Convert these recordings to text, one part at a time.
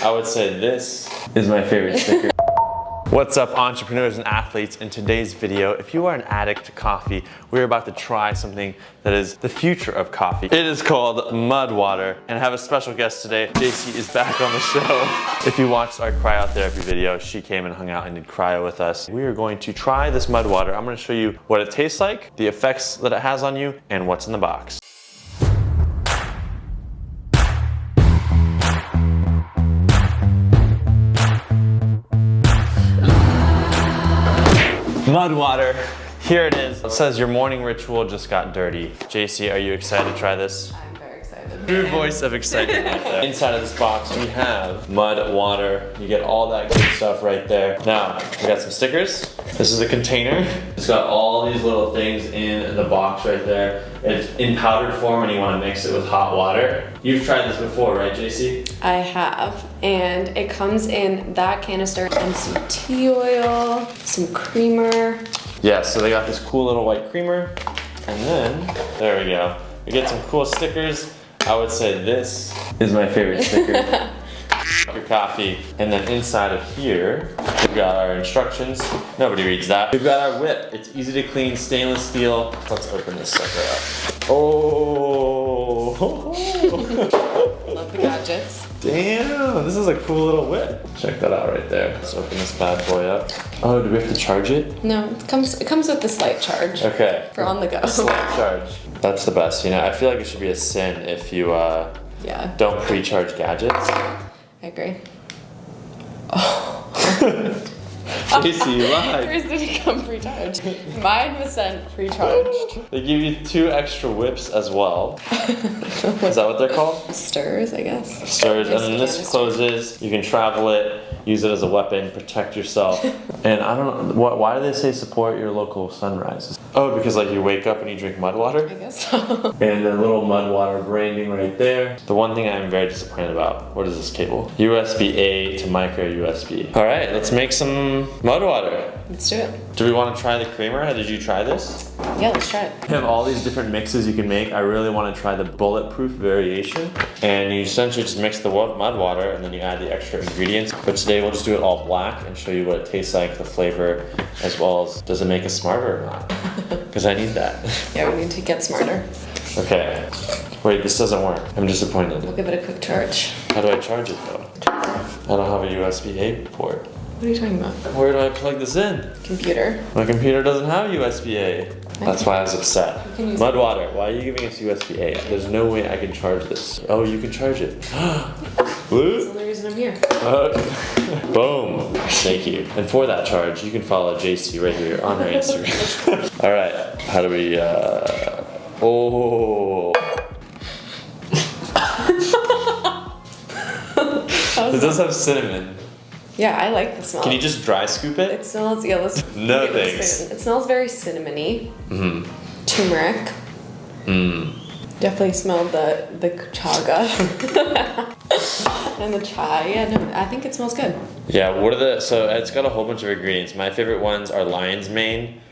I would say this is my favorite sticker. What's up, entrepreneurs and athletes? In today's video, if you are an addict to coffee, we're about to try something that is the future of coffee. It is called MUDWTR, and I have a special guest today. JC is back on the show. If you watched our cryotherapy video, she came and hung out and did cryo with us. We are going to try this MUDWTR. I'm gonna show you what it tastes like, the effects that it has on you, and what's in the box. MUDWTR, here it is. It says your morning ritual just got dirty. JC, are you excited to try this? I'm very excited. True voice of excitement right there. Inside of this box we have MUDWTR. You get all that good stuff right there. Now, we got some stickers. This is a container. It's got all these little things in the box right there. It's in powdered form and you want to mix it with hot water. You've tried this before, right, JC? I have, and it comes in that canister and some tea oil, some creamer. Yeah, so they got this cool little white creamer, and then, there we go. We get some cool stickers. I would say this is my favorite sticker. Your coffee. And then inside of here, we've got our instructions. Nobody reads that. We've got our whip. It's easy to clean, stainless steel. Let's open this sucker up. Oh! Love the gadgets. Damn, this is a cool little whip. Check that out right there. Let's open this bad boy up. Oh, do we have to charge it? No, it comes with a slight charge. Okay. For on the go. Slight charge. That's the best, you know. I feel like it should be a sin if you Yeah. don't pre-charge gadgets. I agree. Oh. JC, you lied. Yours didn't come pre-charged. Mine was sent pre-charged. They give you 2 extra whips as well. Is that what they're called? Stirs, I guess. Stirs, and then this closes. You can travel it, use it as a weapon, protect yourself. And I don't know, why do they say support your local sunrises? Oh, because like you wake up and you drink MUDWTR? I guess so. And the little MUDWTR branding right there. The one thing I'm very disappointed about, what is this cable? USB-A to micro USB. All right, let's make some MUDWTR. Let's do it. Do we want to try the creamer? Did you try this? Yeah, let's try it. You have all these different mixes you can make. I really want to try the bulletproof variation. And you essentially just mix the MUDWTR and then you add the extra ingredients. But today we'll just do it all black and show you what it tastes like, the flavor, as well as does it make us smarter or not? Because I need that. Yeah, we need to get smarter. Okay. Wait, this doesn't work. I'm disappointed. We'll give it a quick charge. How do I charge it though? I don't have a USB-A port. What are you talking about? Where do I plug this in? Computer. My computer doesn't have USB-A. That's why I was upset. MUDWTR, why are you giving us USB-A? There's no way I can charge this. Oh, you can charge it. That's the only reason I'm here. Boom. Thank you. And for that charge, you can follow JC right here on her Instagram. All right. How do we, oh. It does have cinnamon. Yeah, I like the smell. Can you just dry scoop it? It smells, yeah, let's No give it a thanks. spin. It smells very cinnamony. Mm-hmm. Turmeric. Definitely smelled the chaga. And the chai. Yeah, no, I think it smells good. Yeah, what are the, so it's got a whole bunch of ingredients. My favorite ones are lion's mane.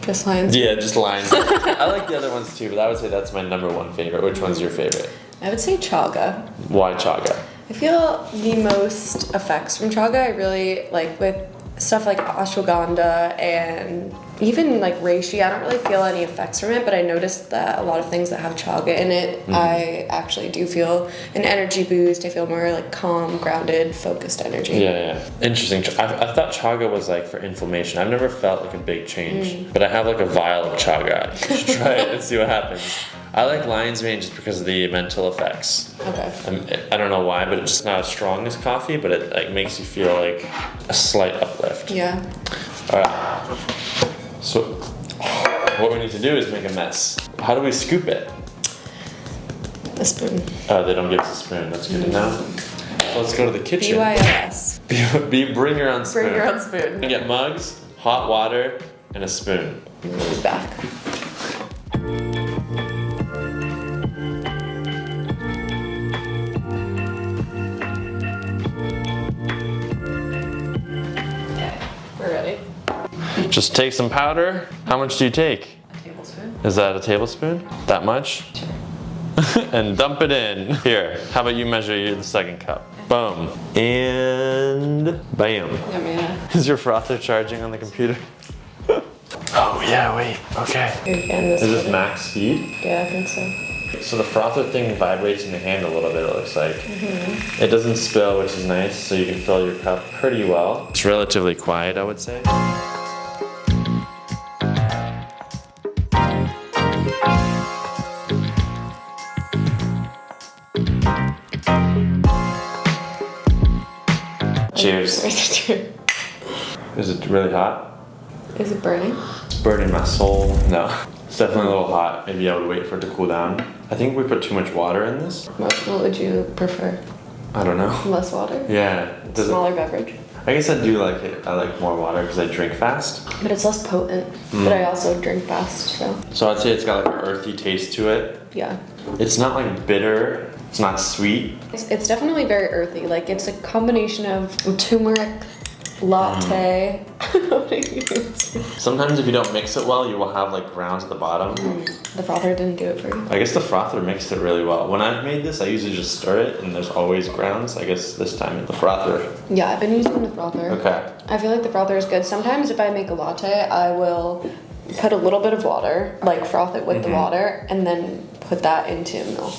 Just lion's mane? Yeah, just lion's mane. I like the other ones too, but I would say that's my #1 favorite. Which one's your favorite? I would say chaga. Why chaga? I feel the most effects from chaga I really like with stuff like ashwagandha and even like reishi. I don't really feel any effects from it, but I noticed that a lot of things that have chaga in it, I actually do feel an energy boost. I feel more like calm, grounded, focused energy. Yeah. Interesting. I thought chaga was like for inflammation. I've never felt like a big change, but I have like a vial of chaga. You should try it and see what happens. I like lion's mane just because of the mental effects. Okay. I don't know why, but it's just not as strong as coffee, but it like makes you feel like a slight uplift. Yeah. All right. So what we need to do is make a mess. How do we scoop it? A spoon. Oh, they don't give us a spoon. That's good to know. So let's go to the kitchen. BYOS. Bring your own spoon. Bring your own spoon. We're gonna get mugs, hot water, and a spoon. He's back. Just take some powder. How much do you take? A tablespoon. Is that a tablespoon? That much? Sure. and dump it in. Here, how about you measure the second cup? Boom. And bam. Yeah. Is your frother charging on the computer? Oh yeah, wait, okay. Is this max speed? Yeah, I think so. So the frother thing vibrates in your hand a little bit, it looks like. It doesn't spill, which is nice, so you can fill your cup pretty well. It's relatively quiet, I would say. Cheers. Is it really hot? Is it burning? It's burning my soul. No. It's definitely a little hot. Maybe I would wait for it to cool down. I think we put too much water in this. What would you prefer? I don't know. Less water? Yeah. Smaller beverage? I guess I do like it. I like more water because I drink fast. But it's less potent. But I also drink fast, so. So I'd say it's got like an earthy taste to it. Yeah. It's not like bitter. It's not sweet. It's definitely very earthy. Like it's a combination of turmeric, latte. What do you use? Sometimes if you don't mix it well, you will have like grounds at the bottom. The frother didn't do it for you. I guess the frother mixed it really well. When I've made this, I usually just stir it and there's always grounds. I guess this time it's the frother. Yeah, I've been using the frother. Okay. I feel like the frother is good. Sometimes if I make a latte, I will put a little bit of water, like froth it with the water, and then put that into milk.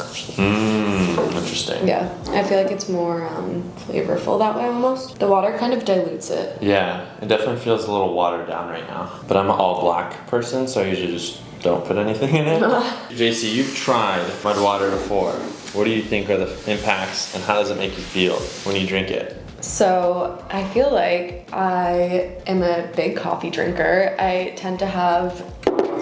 Interesting. Yeah, I feel like it's more flavorful that way almost. The water kind of dilutes it. Yeah, it definitely feels a little watered down right now. But I'm an all black person, so I usually just don't put anything in it. JC, you've tried MUDWTR before. What do you think are the impacts and how does it make you feel when you drink it? So I feel like I am a big coffee drinker. I tend to have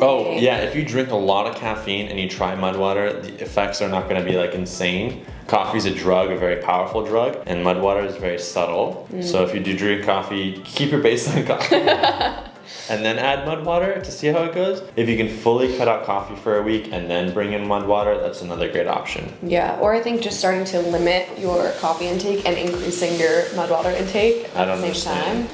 Oh yeah, if you drink a lot of caffeine and you try MUDWTR, the effects are not going to be like insane. Coffee's a drug, a very powerful drug, and MUDWTR is very subtle. So if you do drink coffee, keep your baseline coffee. And then add MUDWTR to see how it goes. If you can fully cut out coffee for a week and then bring in MUDWTR, that's another great option. Yeah, or I think just starting to limit your coffee intake and increasing your MUDWTR intake at the same time.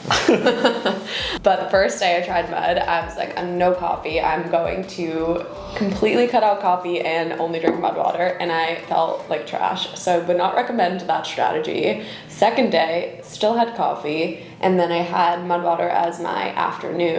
But the first day I tried Mud, I was like, I'm no coffee. I'm going to completely cut out coffee and only drink MUDWTR, and I felt like trash. So I would not recommend that strategy. Second day, still had coffee, and then I had MUDWTR as my afternoon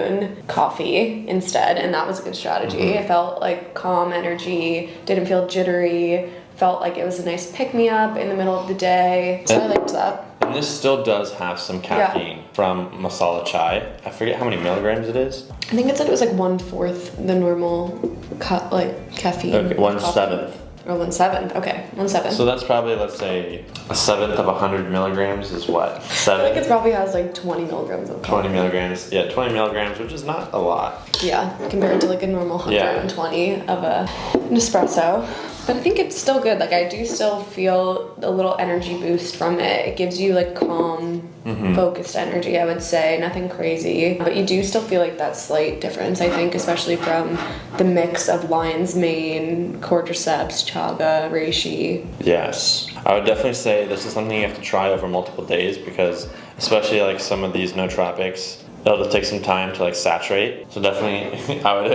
coffee instead, and that was a good strategy. I felt like calm energy, didn't feel jittery, felt like it was a nice pick-me-up in the middle of the day, so I liked that. And this still does have some caffeine from masala chai. I forget how many milligrams it is. I think it said it was like 1/4 the normal caffeine. Okay, 1/7. Or 1/7, okay, 1/7. So that's probably, let's say, 1/7 of 100 milligrams is what? 7? I think it probably has like 20 milligrams of coffee. 20 milligrams, yeah, 20 milligrams, which is not a lot. Yeah, compared to like a normal 120 of an espresso. But I think it's still good. Like I do still feel a little energy boost from it. It gives you like calm, focused energy, I would say. Nothing crazy. But you do still feel like that slight difference, I think, especially from the mix of lion's mane, cordyceps, chaga, reishi. Yes. I would definitely say this is something you have to try over multiple days because especially like some of these nootropics, it'll take some time to like saturate. So definitely I would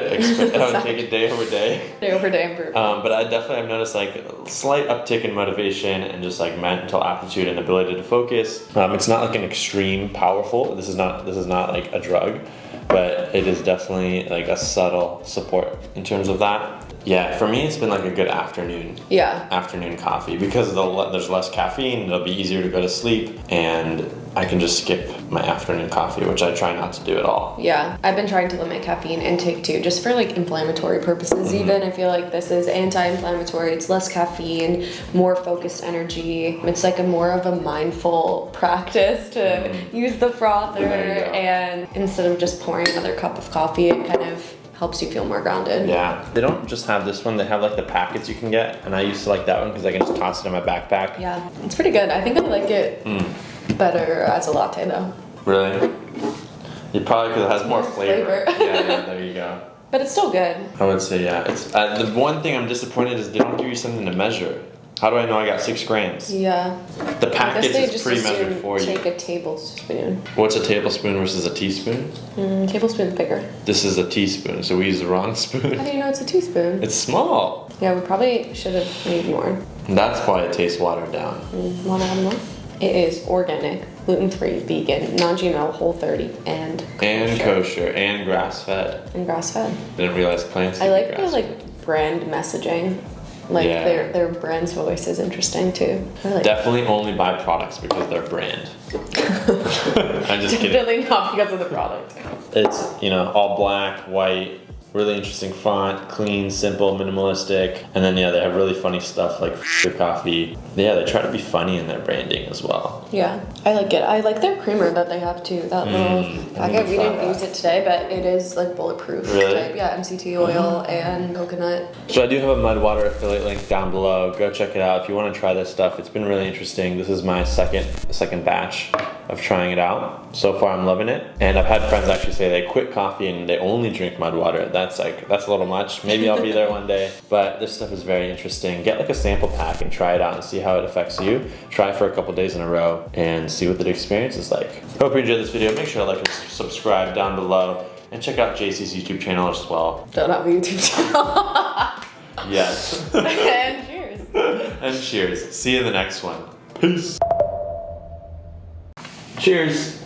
take it day over day. Day over day improvement. But I definitely have noticed like a slight uptick in motivation and just like mental aptitude and ability to focus. It's not like an extreme powerful. This is not like a drug, but it is definitely like a subtle support in terms of that. Yeah, for me it's been like a good afternoon. Yeah. Afternoon coffee because there's less caffeine. It'll be easier to go to sleep, and I can just skip my afternoon coffee, which I try not to do at all. Yeah, I've been trying to limit caffeine intake too, just for like inflammatory purposes. Even I feel like this is anti-inflammatory. It's less caffeine, more focused energy. It's like a more of a mindful practice to use the frother, and instead of just pouring another cup of coffee, it kind of helps you feel more grounded. Yeah. They don't just have this one, they have like the packets you can get, and I used to like that one because I can just toss it in my backpack. Yeah, it's pretty good. I think I like it better as a latte though. Really? You probably, because it has more flavor. flavor. Yeah, there you go. But it's still good. I would say, yeah. It's the one thing I'm disappointed is they don't give you something to measure. How do I know I got 6 grams? Yeah. The I guess package they is just pre-measured assume for you. take a tablespoon. What's a tablespoon versus a teaspoon? Tablespoon's bigger. This is a teaspoon, so we use the wrong How spoon. do you know it's a teaspoon? It's small. Yeah, we probably should have made more. That's why it tastes watered down. Want to have more? It is organic, gluten-free, vegan, non-GMO, Whole30, and Kosher and grass-fed. and grass-fed. Didn't realize plants. I could be like the grass-fed. brand messaging. Like Yeah. their brand's voice is interesting too. I like Definitely only buy products because they're brand. I'm just kidding. Definitely not because of the product. It's, you know, all black, white, really interesting font, clean, simple, minimalistic. And then, yeah, they have really funny stuff like your coffee. Yeah, they try to be funny in their branding as well. Yeah, I like it. I like their creamer that they have too. That little packet. We didn't use it today, but it is like bulletproof. Really? Type. Yeah, MCT oil and coconut. So I do have a MUDWTR affiliate link down below. Go check it out if you want to try this stuff. It's been really interesting. This is my second batch of trying it out. So far I'm loving it. And I've had friends actually say they quit coffee and they only drink MUDWTR. That's a little much. Maybe I'll be there one day. But this stuff is very interesting. Get like a sample pack and try it out and see how it affects you. Try it for a couple days in a row and see what the experience is like. Hope you enjoyed this video. Make sure to like and subscribe down below. And check out JC's YouTube channel as well. Don't have a YouTube channel. Yes. And cheers. And cheers. See you in the next one. Peace. Cheers.